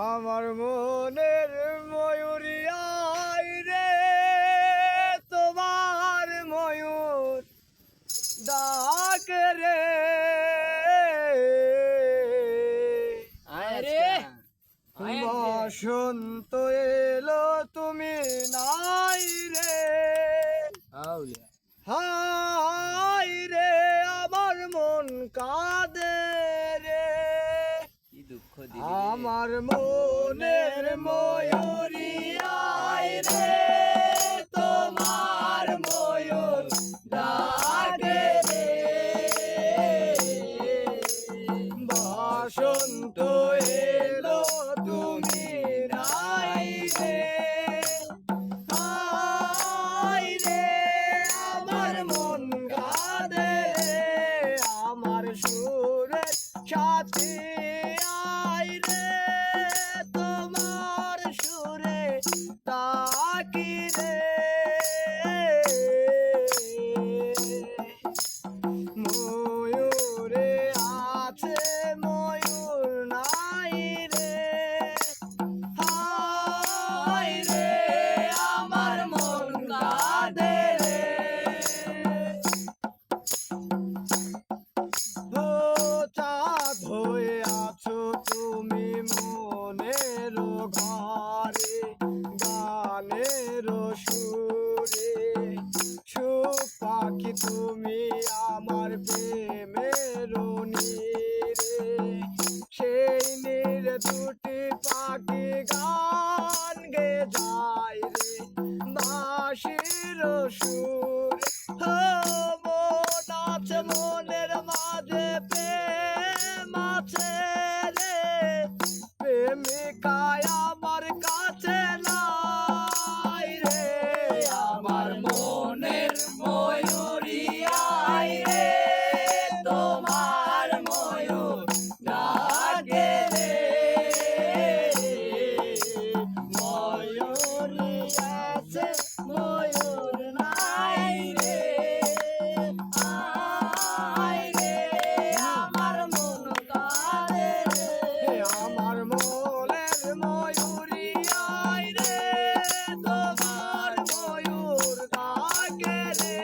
আমার মনের ময়ূরী আয় রে, তোমার ময়ূর ডাক রে। বসন্ত এলো তুমি নাই রে, হায় রে আমার মন কাঁদে রে। আমার মনের ময়ূরী আয় রে, তোমার ময়ূর ডাকে রে। বসন্ত এলো তুমি নাই রে, হায় রে আমার মন কাঁদে রে। আমার সুরের সাথী আয় রে, তোমার সুরে তাকি রে। ময়ূরে আছে ময়ূর নাই রে, হায় রে আমার মন কাঁদে রে। ও চাঁদ হয়ে আছো তুমি মনের ঘরে, গানের সুরে সুখ পাখি তুমি আমার প্রেমের নীরে। সেই নীর দুটি পাখি গান গে যায় রে, বাঁশির সুর। মন আছে মনের মাঝে প্রেম আছে রে, প্রেমিকায় আমার কাছে নাই রে। আমার মনের ময়ূরী আয় রে, তোমার ময়ূর ডাকে রে। ময়ূরী আছে ময়ূর নাই রে, আয় রে আমার মন কাঁদে রে। আমার মনের ময়ূরী আয় রে, তোমার ময়ূর ডাকে রে।